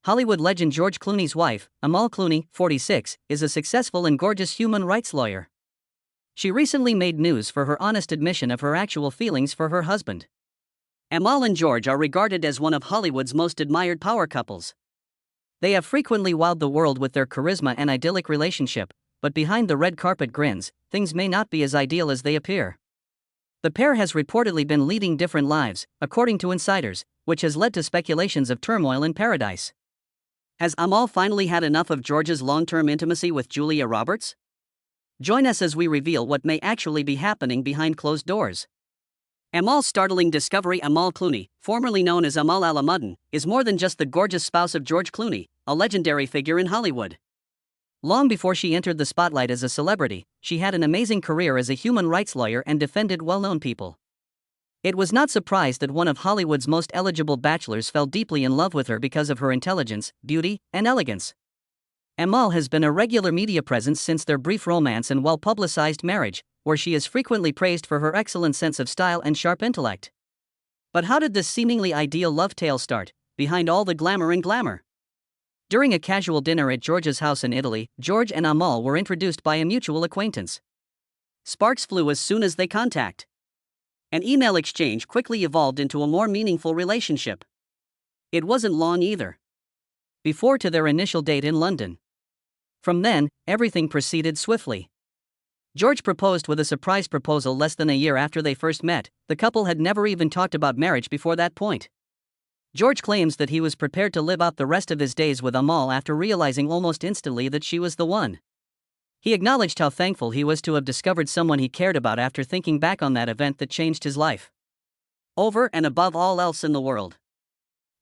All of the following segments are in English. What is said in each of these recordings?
Hollywood legend George Clooney's wife, Amal Clooney, 46, is a successful and gorgeous human rights lawyer. She recently made news for her honest admission of her actual feelings for her husband. Amal and George are regarded as one of Hollywood's most admired power couples. They have frequently wowed the world with their charisma and idyllic relationship, but behind the red carpet grins, things may not be as ideal as they appear. The pair has reportedly been leading different lives, according to insiders, which has led to speculations of turmoil in paradise. Has Amal finally had enough of George's long-term intimacy with Julia Roberts? Join us as we reveal what may actually be happening behind closed doors. Amal's startling discovery. Amal Clooney, formerly known as Amal al is more than just the gorgeous spouse of George Clooney, a legendary figure in Hollywood. Long before she entered the spotlight as a celebrity, she had an amazing career as a human rights lawyer and defended well-known people. It was not surprised that one of Hollywood's most eligible bachelors fell deeply in love with her because of her intelligence, beauty, and elegance. Amal has been a regular media presence since their brief romance and well-publicized marriage, where she is frequently praised for her excellent sense of style and sharp intellect. But how did this seemingly ideal love tale start, behind all the glamour? During a casual dinner at George's house in Italy, George and Amal were introduced by a mutual acquaintance. Sparks flew as soon as they contact. An email exchange quickly evolved into a more meaningful relationship. It wasn't long either before to their initial date in London. From then, everything proceeded swiftly. George proposed with a surprise proposal less than a year after they first met. The couple had never even talked about marriage before that point. George claims that he was prepared to live out the rest of his days with Amal after realizing almost instantly that she was the one. He acknowledged how thankful he was to have discovered someone he cared about after thinking back on that event that changed his life. Over and above all else in the world.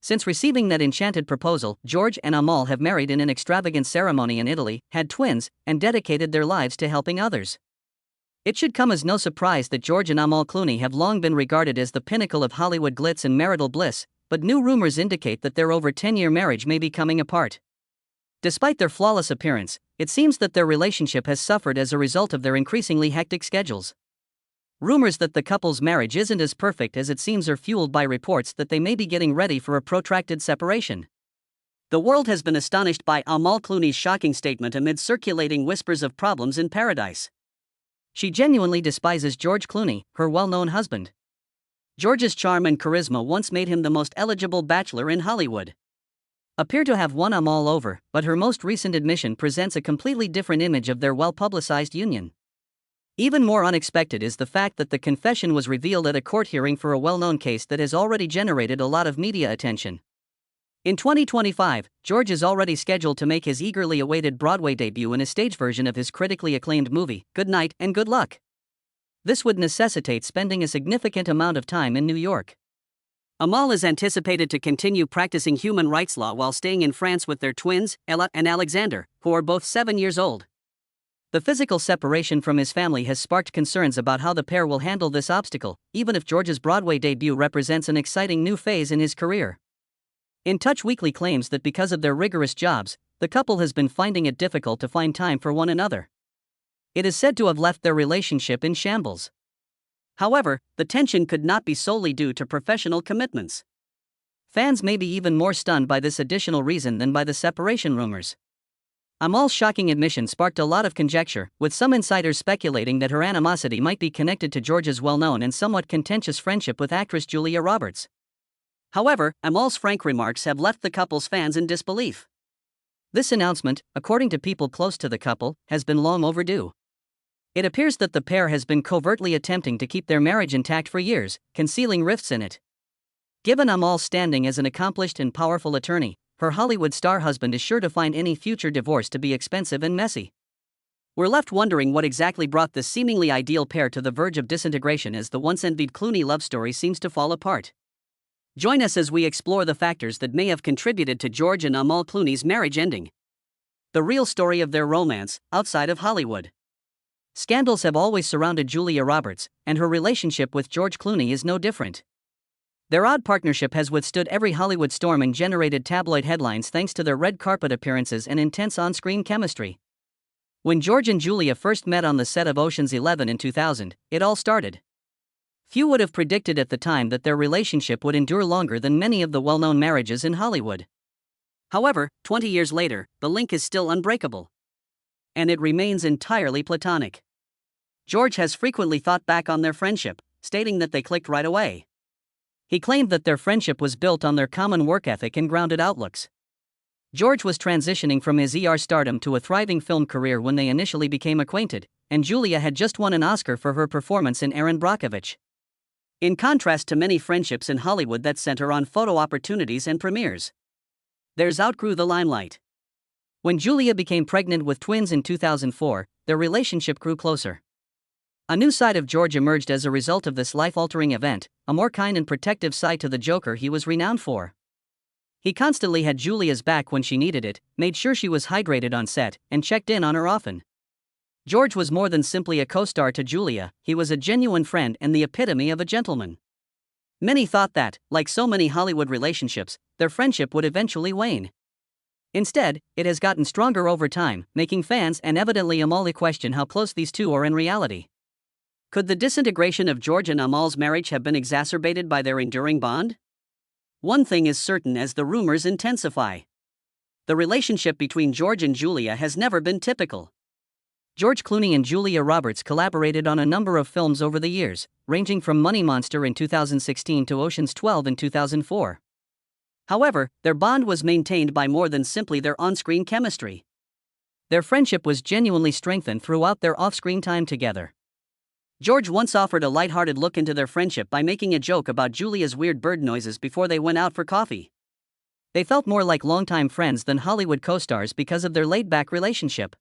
Since receiving that enchanted proposal, George and Amal have married in an extravagant ceremony in Italy, had twins, and dedicated their lives to helping others. It should come as no surprise that George and Amal Clooney have long been regarded as the pinnacle of Hollywood glitz and marital bliss, but new rumors indicate that their over 10-year marriage may be coming apart. Despite their flawless appearance, it seems that their relationship has suffered as a result of their increasingly hectic schedules. Rumors that the couple's marriage isn't as perfect as it seems are fueled by reports that they may be getting ready for a protracted separation. The world has been astonished by Amal Clooney's shocking statement amid circulating whispers of problems in paradise. She genuinely despises George Clooney, her well-known husband. George's charm and charisma once made him the most eligible bachelor in Hollywood. Appear to have won Amal over, but her most recent admission presents a completely different image of their well-publicized union. Even more unexpected is the fact that the confession was revealed at a court hearing for a well-known case that has already generated a lot of media attention. In 2025, George is already scheduled to make his eagerly awaited Broadway debut in a stage version of his critically acclaimed movie, Good Night and Good Luck. This would necessitate spending a significant amount of time in New York. Amal is anticipated to continue practicing human rights law while staying in France with their twins, Ella and Alexander, who are both 7 years old. The physical separation from his family has sparked concerns about how the pair will handle this obstacle, even if George's Broadway debut represents an exciting new phase in his career. In Touch Weekly claims that because of their rigorous jobs, the couple has been finding it difficult to find time for one another. It is said to have left their relationship in shambles. However, the tension could not be solely due to professional commitments. Fans may be even more stunned by this additional reason than by the separation rumors. Amal's shocking admission sparked a lot of conjecture, with some insiders speculating that her animosity might be connected to George's well-known and somewhat contentious friendship with actress Julia Roberts. However, Amal's frank remarks have left the couple's fans in disbelief. This announcement, according to people close to the couple, has been long overdue. It appears that the pair has been covertly attempting to keep their marriage intact for years, concealing rifts in it. Given Amal's standing as an accomplished and powerful attorney, her Hollywood star husband is sure to find any future divorce to be expensive and messy. We're left wondering what exactly brought this seemingly ideal pair to the verge of disintegration as the once-envied Clooney love story seems to fall apart. Join us as we explore the factors that may have contributed to George and Amal Clooney's marriage ending. The real story of their romance, outside of Hollywood. Scandals have always surrounded Julia Roberts, and her relationship with George Clooney is no different. Their odd partnership has withstood every Hollywood storm and generated tabloid headlines thanks to their red carpet appearances and intense on-screen chemistry. When George and Julia first met on the set of Ocean's 11 in 2000, it all started. Few would have predicted at the time that their relationship would endure longer than many of the well-known marriages in Hollywood. However, 20 years later, the link is still unbreakable. And it remains entirely platonic. George has frequently thought back on their friendship, stating that they clicked right away. He claimed that their friendship was built on their common work ethic and grounded outlooks. George was transitioning from his stardom to a thriving film career when they initially became acquainted, and Julia had just won an Oscar for her performance in Erin Brockovich. In contrast to many friendships in Hollywood that center on photo opportunities and premieres, theirs outgrew the limelight. When Julia became pregnant with twins in 2004, their relationship grew closer. A new side of George emerged as a result of this life-altering event, a more kind and protective side to the Joker he was renowned for. He constantly had Julia's back when she needed it, made sure she was hydrated on set, and checked in on her often. George was more than simply a co-star to Julia, he was a genuine friend and the epitome of a gentleman. Many thought that, like so many Hollywood relationships, their friendship would eventually wane. Instead, it has gotten stronger over time, making fans and evidently Amal question how close these two are in reality. Could the disintegration of George and Amal's marriage have been exacerbated by their enduring bond? One thing is certain as the rumors intensify. The relationship between George and Julia has never been typical. George Clooney and Julia Roberts collaborated on a number of films over the years, ranging from Money Monster in 2016 to Ocean's 12 in 2004. However, their bond was maintained by more than simply their on-screen chemistry. Their friendship was genuinely strengthened throughout their off-screen time together. George once offered a lighthearted look into their friendship by making a joke about Julia's weird bird noises before they went out for coffee. They felt more like longtime friends than Hollywood co-stars because of their laid-back relationship.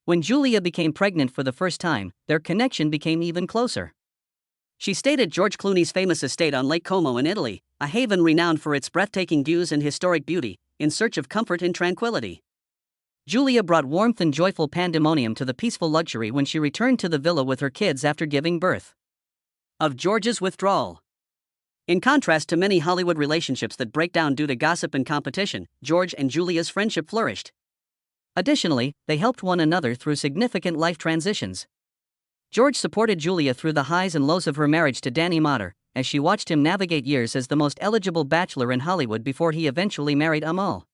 When Julia became pregnant for the first time, their connection became even closer. She stayed at George Clooney's famous estate on Lake Como in Italy, a haven renowned for its breathtaking views and historic beauty, in search of comfort and tranquility. Julia brought warmth and joyful pandemonium to the peaceful luxury when she returned to the villa with her kids after giving birth. Of George's withdrawal. In contrast to many Hollywood relationships that break down due to gossip and competition, George and Julia's friendship flourished. Additionally, they helped one another through significant life transitions. George supported Julia through the highs and lows of her marriage to Danny Motter, as she watched him navigate years as the most eligible bachelor in Hollywood before he eventually married Amal.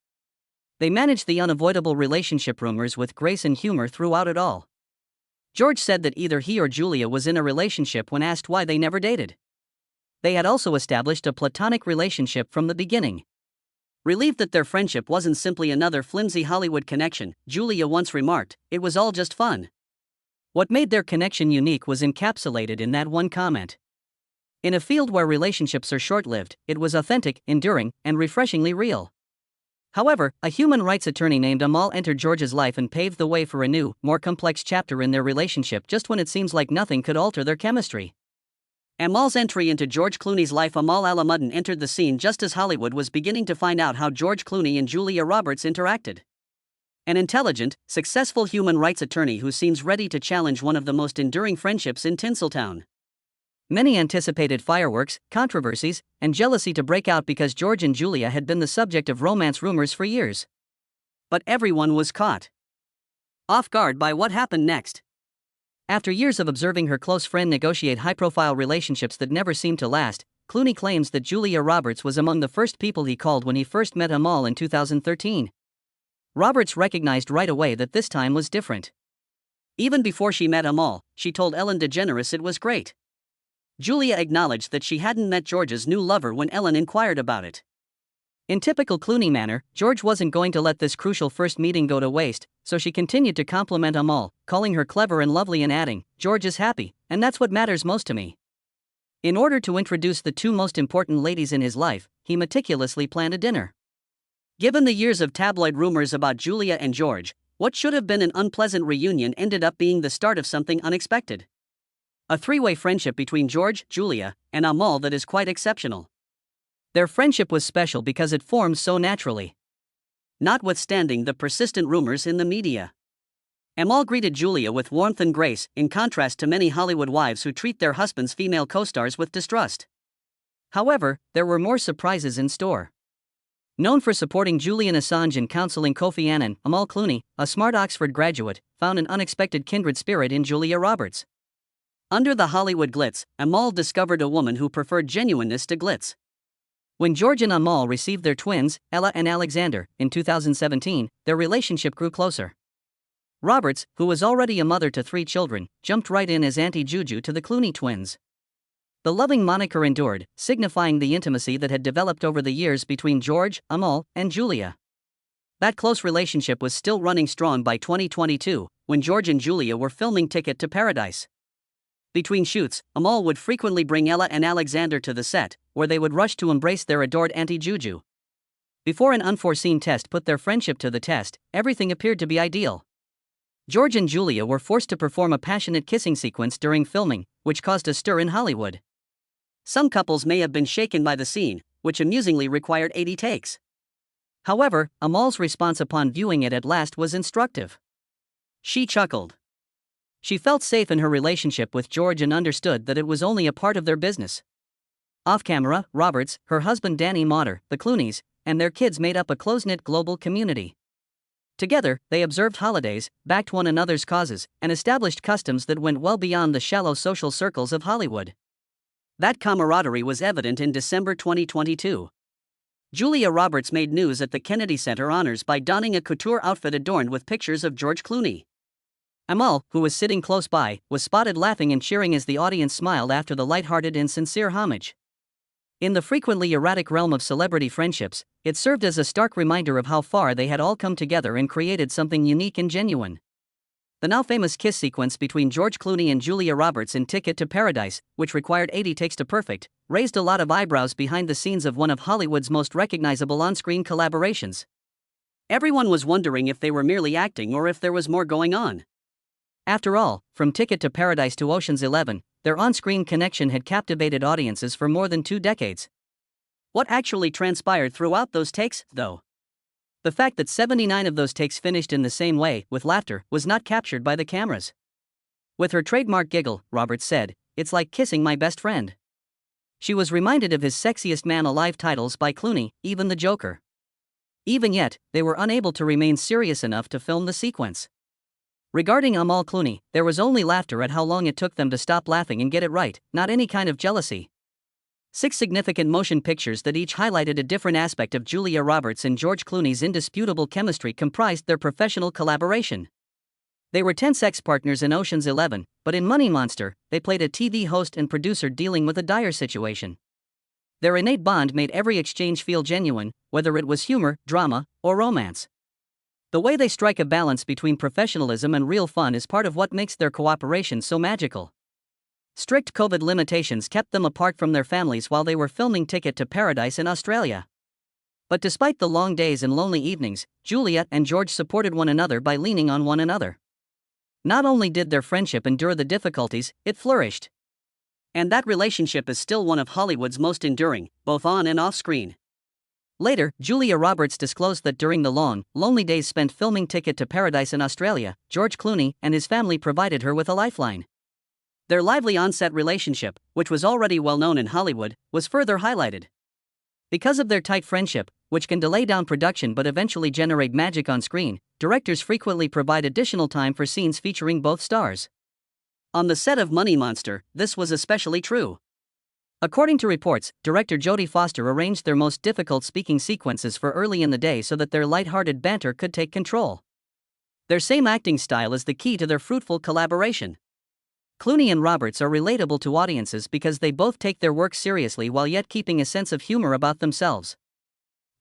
They managed the unavoidable relationship rumors with grace and humor throughout it all. George said that either he or Julia was in a relationship when asked why they never dated. They had also established a platonic relationship from the beginning. Relieved that their friendship wasn't simply another flimsy Hollywood connection, Julia once remarked, "It was all just fun." What made their connection unique was encapsulated in that one comment. In a field where relationships are short-lived, it was authentic, enduring, and refreshingly real. However, a human rights attorney named Amal entered George's life and paved the way for a new, more complex chapter in their relationship just when it seems like nothing could alter their chemistry. Amal's entry into George Clooney's life. Amal Al-Muddin entered the scene just as Hollywood was beginning to find out how George Clooney and Julia Roberts interacted. An intelligent, successful human rights attorney who seems ready to challenge one of the most enduring friendships in Tinseltown. Many anticipated fireworks, controversies, and jealousy to break out because George and Julia had been the subject of romance rumors for years. But everyone was caught off guard by what happened next. After years of observing her close friend negotiate high-profile relationships that never seemed to last, Clooney claims that Julia Roberts was among the first people he called when he first met Amal in 2013. Roberts recognized right away that this time was different. Even before she met Amal, she told Ellen DeGeneres it was great. Julia acknowledged that she hadn't met George's new lover when Ellen inquired about it. In typical Clooney manner, George wasn't going to let this crucial first meeting go to waste, so she continued to compliment Amal, calling her clever and lovely and adding, "George is happy, and that's what matters most to me." In order to introduce the two most important ladies in his life, he meticulously planned a dinner. Given the years of tabloid rumors about Julia and George, what should have been an unpleasant reunion ended up being the start of something unexpected. A three-way friendship between George, Julia, and Amal that is quite exceptional. Their friendship was special because it formed so naturally. Notwithstanding the persistent rumors in the media, Amal greeted Julia with warmth and grace, in contrast to many Hollywood wives who treat their husbands' female co-stars with distrust. However, there were more surprises in store. Known for supporting Julian Assange and counseling Kofi Annan, Amal Clooney, a smart Oxford graduate, found an unexpected kindred spirit in Julia Roberts. Under the Hollywood glitz, Amal discovered a woman who preferred genuineness to glitz. When George and Amal received their twins, Ella and Alexander, in 2017, their relationship grew closer. Roberts, who was already a mother to 3 children, jumped right in as Auntie Juju to the Clooney twins. The loving moniker endured, signifying the intimacy that had developed over the years between George, Amal, and Julia. That close relationship was still running strong by 2022, when George and Julia were filming Ticket to Paradise. Between shoots, Amal would frequently bring Ella and Alexander to the set, where they would rush to embrace their adored Auntie Juju. Before an unforeseen test put their friendship to the test, everything appeared to be ideal. George and Julia were forced to perform a passionate kissing sequence during filming, which caused a stir in Hollywood. Some couples may have been shaken by the scene, which amusingly required 80 takes. However, Amal's response upon viewing it at last was instructive. She chuckled. She felt safe in her relationship with George and understood that it was only a part of their business. Off-camera, Roberts, her husband Danny Motter, the Clooneys, and their kids made up a close-knit global community. Together, they observed holidays, backed one another's causes, and established customs that went well beyond the shallow social circles of Hollywood. That camaraderie was evident in December 2022. Julia Roberts made news at the Kennedy Center Honors by donning a couture outfit adorned with pictures of George Clooney. Amal, who was sitting close by, was spotted laughing and cheering as the audience smiled after the lighthearted and sincere homage. In the frequently erratic realm of celebrity friendships, it served as a stark reminder of how far they had all come together and created something unique and genuine. The now famous kiss sequence between George Clooney and Julia Roberts in Ticket to Paradise, which required 80 takes to perfect, raised a lot of eyebrows behind the scenes of one of Hollywood's most recognizable on-screen collaborations. Everyone was wondering if they were merely acting or if there was more going on. After all, from Ticket to Paradise to Ocean's 11, their on-screen connection had captivated audiences for more than 2 decades. What actually transpired throughout those takes, though? The fact that 79 of those takes finished in the same way, with laughter, was not captured by the cameras. With her trademark giggle, Roberts said, "It's like kissing my best friend." She was reminded of his Sexiest Man Alive titles by Clooney, even the Joker. Even yet, they were unable to remain serious enough to film the sequence. Regarding Amal Clooney, there was only laughter at how long it took them to stop laughing and get it right, not any kind of jealousy. 6 significant motion pictures that each highlighted a different aspect of Julia Roberts and George Clooney's indisputable chemistry comprised their professional collaboration. They were tense ex-partners in Ocean's 11, but in Money Monster, they played a TV host and producer dealing with a dire situation. Their innate bond made every exchange feel genuine, whether it was humor, drama, or romance. The way they strike a balance between professionalism and real fun is part of what makes their cooperation so magical. Strict COVID limitations kept them apart from their families while they were filming Ticket to Paradise in Australia. But despite the long days and lonely evenings, Julia and George supported one another by leaning on one another. Not only did their friendship endure the difficulties, it flourished. And that relationship is still one of Hollywood's most enduring, both on and off screen. Later, Julia Roberts disclosed that during the long, lonely days spent filming Ticket to Paradise in Australia, George Clooney and his family provided her with a lifeline. Their lively on-set relationship, which was already well known in Hollywood, was further highlighted. Because of their tight friendship, which can delay down production but eventually generate magic on screen, directors frequently provide additional time for scenes featuring both stars. On the set of Money Monster, this was especially true. According to reports, director Jodie Foster arranged their most difficult speaking sequences for early in the day so that their light-hearted banter could take control. Their same acting style is the key to their fruitful collaboration. Clooney and Roberts are relatable to audiences because they both take their work seriously while yet keeping a sense of humor about themselves.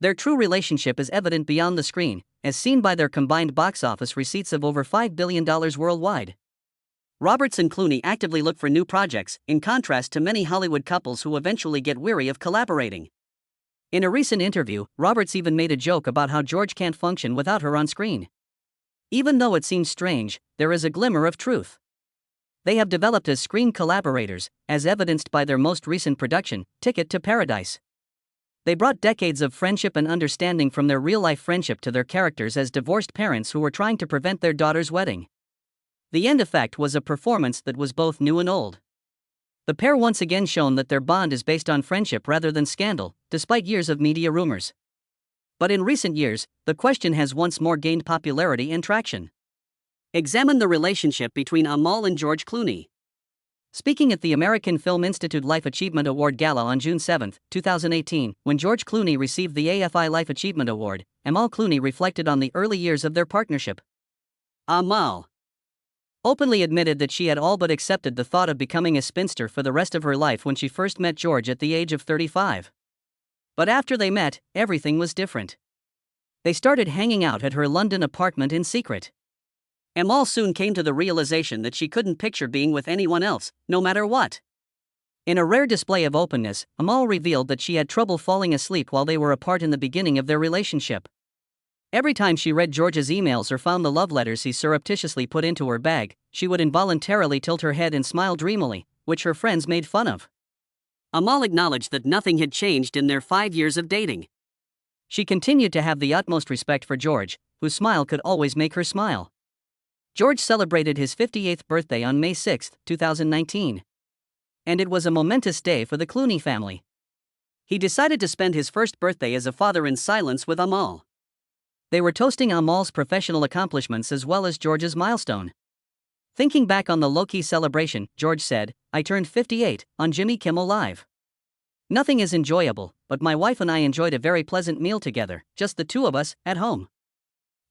Their true relationship is evident beyond the screen, as seen by their combined box office receipts of over $5 billion worldwide. Roberts and Clooney actively look for new projects, in contrast to many Hollywood couples who eventually get weary of collaborating. In a recent interview, Roberts even made a joke about how George can't function without her on screen. Even though it seems strange, there is a glimmer of truth. They have developed as screen collaborators, as evidenced by their most recent production, Ticket to Paradise. They brought decades of friendship and understanding from their real-life friendship to their characters as divorced parents who were trying to prevent their daughter's wedding. The end effect was a performance that was both new and old. The pair once again shown that their bond is based on friendship rather than scandal, despite years of media rumors. But in recent years, the question has once more gained popularity and traction. Examine the relationship between Amal and George Clooney. Speaking at the American Film Institute Life Achievement Award Gala on June 7, 2018, when George Clooney received the AFI Life Achievement Award, Amal Clooney reflected on the early years of their partnership. Amal openly admitted that she had all but accepted the thought of becoming a spinster for the rest of her life when she first met George at the age of 35. But after they met, everything was different. They started hanging out at her London apartment in secret. Amal soon came to the realization that she couldn't picture being with anyone else, no matter what. In a rare display of openness, Amal revealed that she had trouble falling asleep while they were apart in the beginning of their relationship. Every time she read George's emails or found the love letters he surreptitiously put into her bag, she would involuntarily tilt her head and smile dreamily, which her friends made fun of. Amal acknowledged that nothing had changed in their 5 years of dating. She continued to have the utmost respect for George, whose smile could always make her smile. George celebrated his 58th birthday on May 6, 2019. And it was a momentous day for the Clooney family. He decided to spend his first birthday as a father in silence with Amal. They were toasting Amal's professional accomplishments as well as George's milestone. Thinking back on the low-key celebration, George said, "I turned 58 on Jimmy Kimmel Live. Nothing is enjoyable, but my wife and I enjoyed a very pleasant meal together, just the two of us, at home.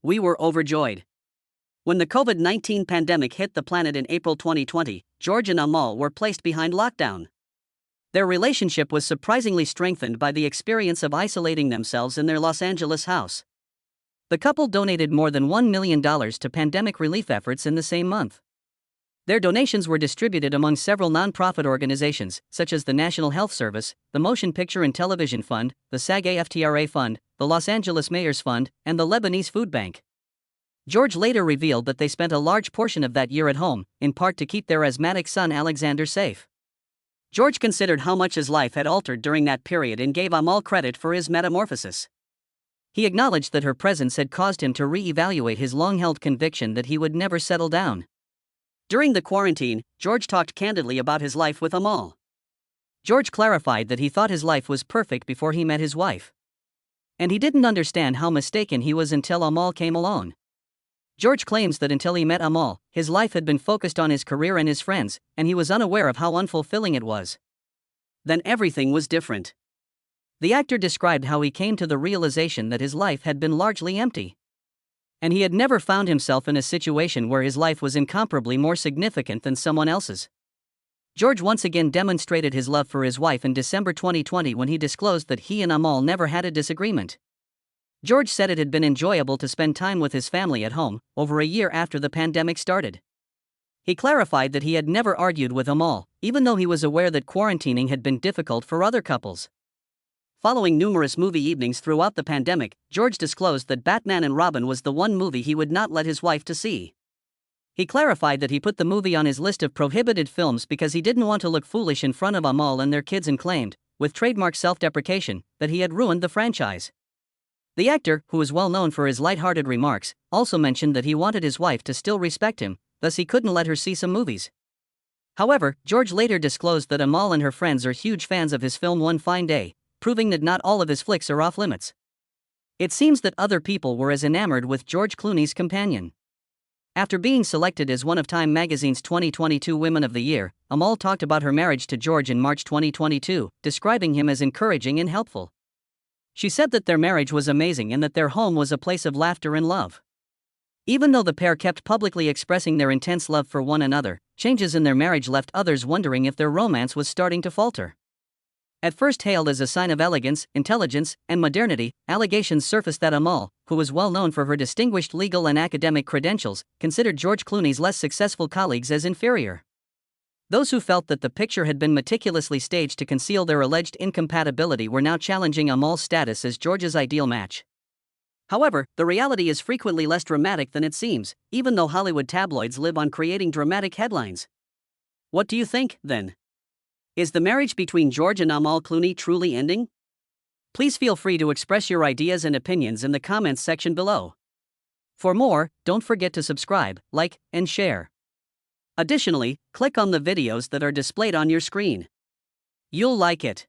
We were overjoyed." When the COVID-19 pandemic hit the planet in April 2020, George and Amal were placed behind lockdown. Their relationship was surprisingly strengthened by the experience of isolating themselves in their Los Angeles house. The couple donated more than $1 million to pandemic relief efforts in the same month. Their donations were distributed among several nonprofit organizations, such as the National Health Service, the Motion Picture and Television Fund, the SAG-AFTRA Fund, the Los Angeles Mayor's Fund, and the Lebanese Food Bank. George later revealed that they spent a large portion of that year at home, in part to keep their asthmatic son Alexander safe. George considered how much his life had altered during that period and gave Amal credit for his metamorphosis. He acknowledged that her presence had caused him to re-evaluate his long-held conviction that he would never settle down. During the quarantine, George talked candidly about his life with Amal. George clarified that he thought his life was perfect before he met his wife. And he didn't understand how mistaken he was until Amal came along. George claims that until he met Amal, his life had been focused on his career and his friends, and he was unaware of how unfulfilling it was. Then everything was different. The actor described how he came to the realization that his life had been largely empty. And he had never found himself in a situation where his life was incomparably more significant than someone else's. George once again demonstrated his love for his wife in December 2020 when he disclosed that he and Amal never had a disagreement. George said it had been enjoyable to spend time with his family at home, over a year after the pandemic started. He clarified that he had never argued with Amal, even though he was aware that quarantining had been difficult for other couples. Following numerous movie evenings throughout the pandemic, George disclosed that Batman and Robin was the one movie he would not let his wife to see. He clarified that he put the movie on his list of prohibited films because he didn't want to look foolish in front of Amal and their kids and claimed, with trademark self-deprecation, that he had ruined the franchise. The actor, who is well known for his light-hearted remarks, also mentioned that he wanted his wife to still respect him, thus he couldn't let her see some movies. However, George later disclosed that Amal and her friends are huge fans of his film One Fine Day, proving that not all of his flicks are off-limits. It seems that other people were as enamored with George Clooney's companion. After being selected as one of Time magazine's 2022 Women of the Year, Amal talked about her marriage to George in March 2022, describing him as encouraging and helpful. She said that their marriage was amazing and that their home was a place of laughter and love. Even though the pair kept publicly expressing their intense love for one another, changes in their marriage left others wondering if their romance was starting to falter. At first hailed as a sign of elegance, intelligence, and modernity, allegations surfaced that Amal, who was well known for her distinguished legal and academic credentials, considered George Clooney's less successful colleagues as inferior. Those who felt that the picture had been meticulously staged to conceal their alleged incompatibility were now challenging Amal's status as George's ideal match. However, the reality is frequently less dramatic than it seems, even though Hollywood tabloids live on creating dramatic headlines. What do you think, then? Is the marriage between George and Amal Clooney truly ending? Please feel free to express your ideas and opinions in the comments section below. For more, don't forget to subscribe, like, and share. Additionally, click on the videos that are displayed on your screen. You'll like it.